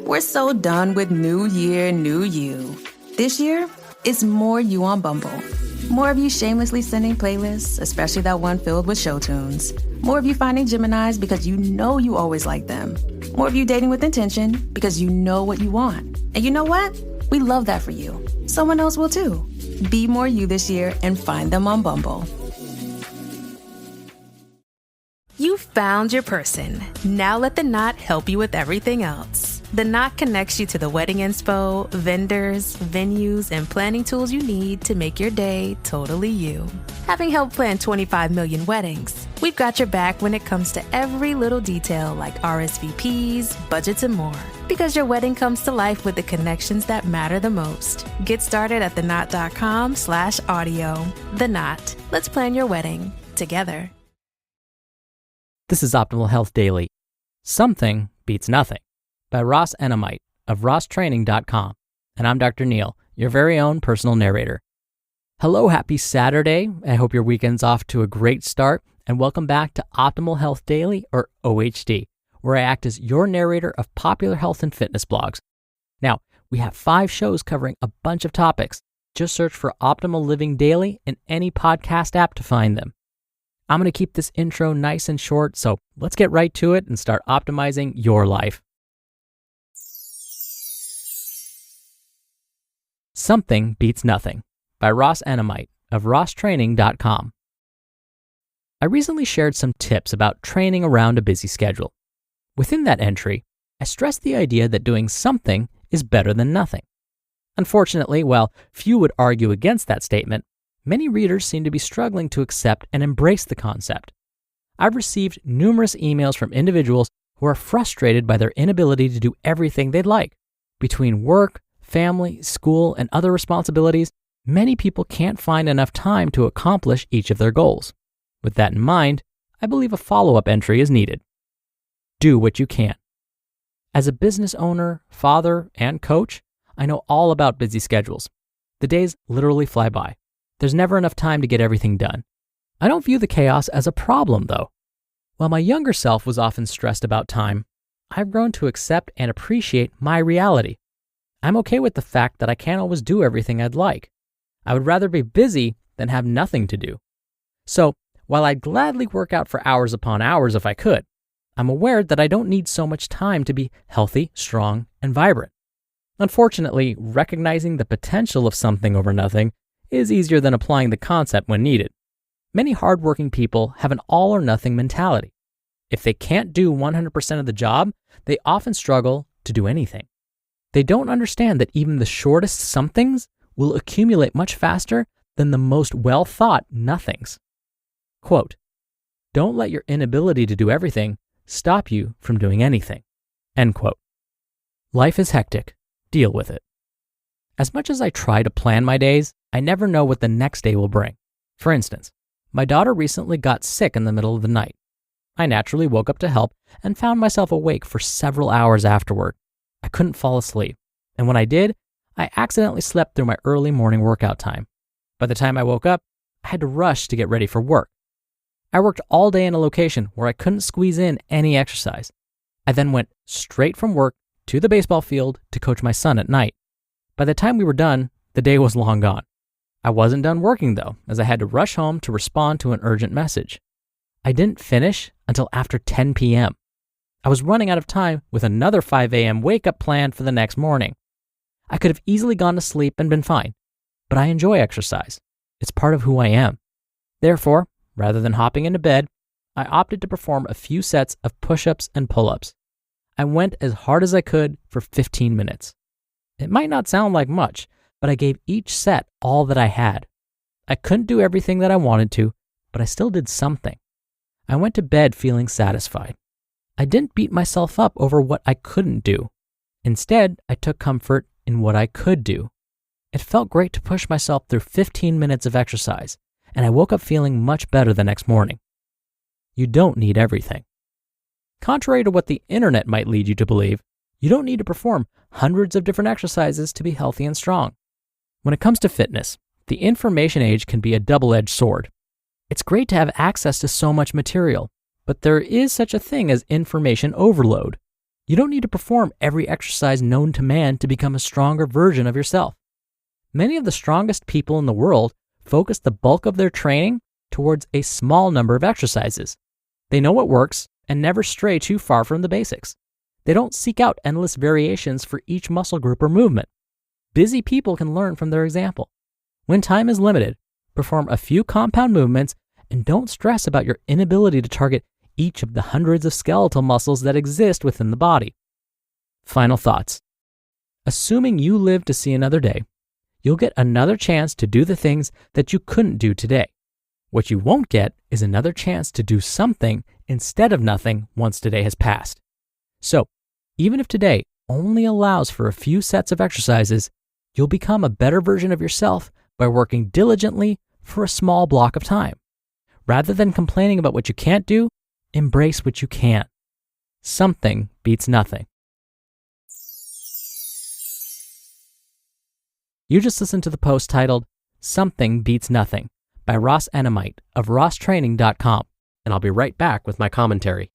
We're so done with new year, new you. This year, it's more you on Bumble. More of you shamelessly sending playlists, especially that one filled with show tunes. More of you finding Geminis because you know you always like them. More of you dating with intention because you know what you want. And you know what? We love that for you. Someone else will too. Be more you this year and find them on Bumble. You found your person. Now let the Knot help you with everything else. The Knot connects you to the wedding inspo, vendors, venues, and planning tools you need to make your day totally you. Having helped plan 25 million weddings, we've got your back when it comes to every little detail like RSVPs, budgets, and more. Because your wedding comes to life with the connections that matter the most. Get started at theknot.com/audio. The Knot. Let's plan your wedding together. This is Optimal Health Daily. Something Beats Nothing by Ross Enamait of rosstraining.com. And I'm Dr. Neil, your very own personal narrator. Hello, happy Saturday. I hope your weekend's off to a great start, and welcome back to Optimal Health Daily, or OHD, where I act as your narrator of popular health and fitness blogs. Now, we have 5 shows covering a bunch of topics. Just search for Optimal Living Daily in any podcast app to find them. I'm going to keep this intro nice and short, so let's get right to it and start optimizing your life. Something Beats Nothing by Ross Enamait of rosstraining.com. I recently shared some tips about training around a busy schedule. Within that entry, I stressed the idea that doing something is better than nothing. Unfortunately, while few would argue against that statement, many readers seem to be struggling to accept and embrace the concept. I've received numerous emails from individuals who are frustrated by their inability to do everything they'd like. Between work, family, school, and other responsibilities, many people can't find enough time to accomplish each of their goals. With that in mind, I believe a follow-up entry is needed. Do what you can. As a business owner, father, and coach, I know all about busy schedules. The days literally fly by. There's never enough time to get everything done. I don't view the chaos as a problem, though. While my younger self was often stressed about time, I've grown to accept and appreciate my reality. I'm okay with the fact that I can't always do everything I'd like. I would rather be busy than have nothing to do. So, while I'd gladly work out for hours upon hours if I could, I'm aware that I don't need so much time to be healthy, strong, and vibrant. Unfortunately, recognizing the potential of something over nothing is easier than applying the concept when needed. Many hardworking people have an all-or-nothing mentality. If they can't do 100% of the job, they often struggle to do anything. They don't understand that even the shortest somethings will accumulate much faster than the most well-thought nothings. Quote, "Don't let your inability to do everything stop you from doing anything." End quote. Life is hectic. Deal with it. As much as I try to plan my days, I never know what the next day will bring. For instance, my daughter recently got sick in the middle of the night. I naturally woke up to help and found myself awake for several hours afterward. I couldn't fall asleep, and when I did, I accidentally slept through my early morning workout time. By the time I woke up, I had to rush to get ready for work. I worked all day in a location where I couldn't squeeze in any exercise. I then went straight from work to the baseball field to coach my son at night. By the time we were done, the day was long gone. I wasn't done working though, as I had to rush home to respond to an urgent message. I didn't finish until after 10 p.m. I was running out of time with another 5 a.m. wake-up plan for the next morning. I could have easily gone to sleep and been fine, but I enjoy exercise. It's part of who I am. Therefore, rather than hopping into bed, I opted to perform a few sets of push-ups and pull-ups. I went as hard as I could for 15 minutes. It might not sound like much, but I gave each set all that I had. I couldn't do everything that I wanted to, but I still did something. I went to bed feeling satisfied. I didn't beat myself up over what I couldn't do. Instead, I took comfort in what I could do. It felt great to push myself through 15 minutes of exercise, and I woke up feeling much better the next morning. You don't need everything. Contrary to what the internet might lead you to believe, you don't need to perform hundreds of different exercises to be healthy and strong. When it comes to fitness, the information age can be a double-edged sword. It's great to have access to so much material, but there is such a thing as information overload. You don't need to perform every exercise known to man to become a stronger version of yourself. Many of the strongest people in the world focus the bulk of their training towards a small number of exercises. They know what works and never stray too far from the basics. They don't seek out endless variations for each muscle group or movement. Busy people can learn from their example. When time is limited, perform a few compound movements and don't stress about your inability to target each of the hundreds of skeletal muscles that exist within the body. Final thoughts. Assuming you live to see another day, you'll get another chance to do the things that you couldn't do today. What you won't get is another chance to do something instead of nothing once today has passed. So, even if today only allows for a few sets of exercises, you'll become a better version of yourself by working diligently for a small block of time. Rather than complaining about what you can't do, embrace what you can. Something beats nothing. You just listened to the post titled, Something Beats Nothing by Ross Enamait of rosstraining.com, and I'll be right back with my commentary.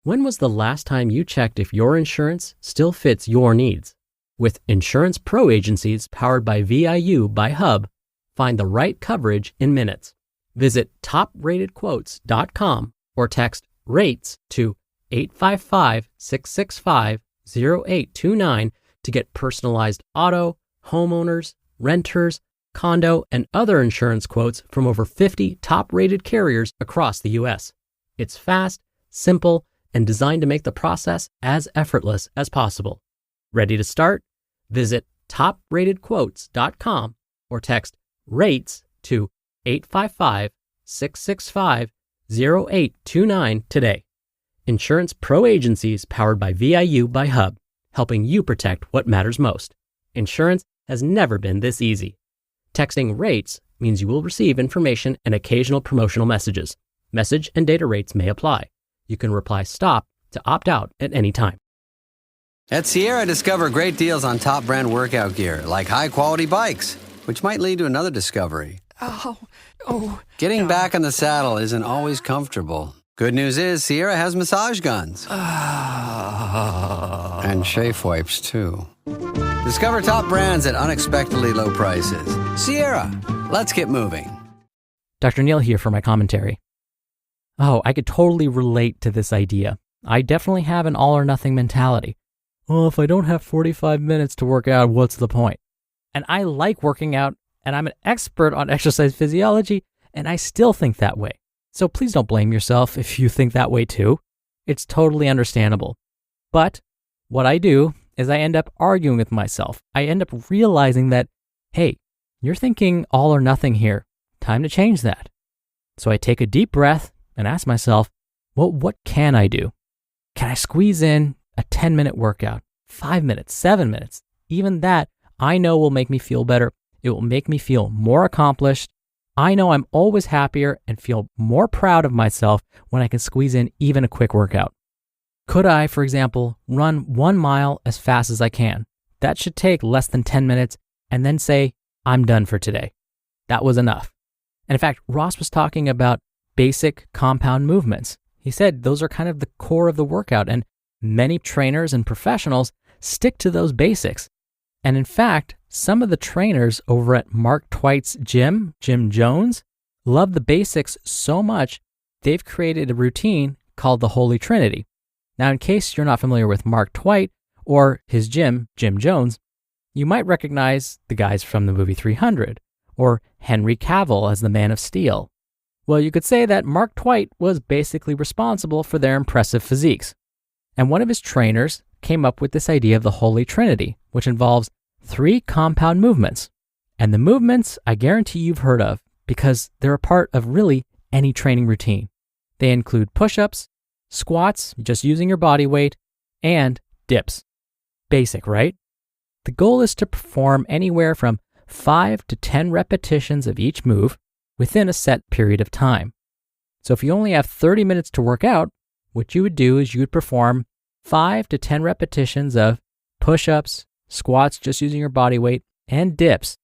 When was the last time you checked if your insurance still fits your needs? With Insurance Pro Agencies powered by VIU by Hub, find the right coverage in minutes. Visit topratedquotes.com or text RATES to 855-665-0829 to get personalized auto, homeowners, renters, condo, and other insurance quotes from over 50 top-rated carriers across the U.S. It's fast, simple, and designed to make the process as effortless as possible. Ready to start? Visit topratedquotes.com or text RATES to 855-665-0829 today. Insurance Pro Agencies powered by VIU by Hub, helping you protect what matters most. Insurance has never been this easy. Texting RATES means you will receive information and occasional promotional messages. Message and data rates may apply. You can reply STOP to opt out at any time. At Sierra, discover great deals on top brand workout gear, like high-quality bikes, which might lead to another discovery. Getting back on the saddle isn't always comfortable. Good news is Sierra has massage guns. And chafe wipes, too. Discover top brands at unexpectedly low prices. Sierra, let's get moving. Dr. Neil here for my commentary. I could totally relate to this idea. I definitely have an all-or-nothing mentality. Well, if I don't have 45 minutes to work out, what's the point? And I like working out, and I'm an expert on exercise physiology, and I still think that way. So please don't blame yourself if you think that way too. It's totally understandable. But what I do is I end up arguing with myself. I end up realizing that, hey, you're thinking all or nothing here. Time to change that. So I take a deep breath and ask myself, well, what can I do? Can I squeeze in a 10-minute workout, 5 minutes, 7 minutes? Even that, I know will make me feel better. It will make me feel more accomplished. I know I'm always happier and feel more proud of myself when I can squeeze in even a quick workout. Could I, for example, run 1 mile as fast as I can? That should take less than 10 minutes, and then say, I'm done for today. That was enough. And in fact, Ross was talking about basic compound movements. He said those are kind of the core of the workout, and many trainers and professionals stick to those basics. And in fact, some of the trainers over at Mark Twiight's gym, Jim Jones, love the basics so much, they've created a routine called the Holy Trinity. Now, in case you're not familiar with Mark Twight or his gym, Jim Jones, you might recognize the guys from the movie 300 or Henry Cavill as the Man of Steel. Well, you could say that Mark Twight was basically responsible for their impressive physiques. And one of his trainers came up with this idea of the Holy Trinity, which involves 3 compound movements. And the movements I guarantee you've heard of because they're a part of really any training routine. They include push-ups, squats, just using your body weight, and dips. Basic, right? The goal is to perform anywhere from 5 to 10 repetitions of each move within a set period of time. So if you only have 30 minutes to work out, what you would do is you would perform 5 to 10 repetitions of push-ups, squats, just using your body weight, and dips,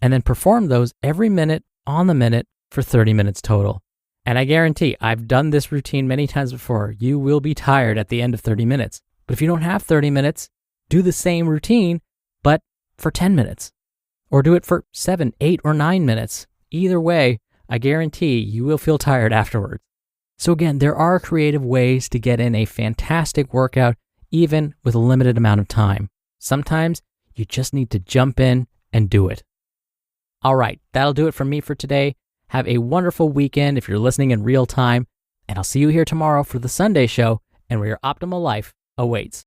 and then perform those every minute on the minute for 30 minutes total. And I guarantee, I've done this routine many times before, you will be tired at the end of 30 minutes. But if you don't have 30 minutes, do the same routine, but for 10 minutes. Or do it for 7, 8, or 9 minutes. Either way, I guarantee you will feel tired afterwards. So again, there are creative ways to get in a fantastic workout, even with a limited amount of time. Sometimes you just need to jump in and do it. All right, that'll do it from me for today. Have a wonderful weekend if you're listening in real time, and I'll see you here tomorrow for the Sunday show and where your optimal life awaits.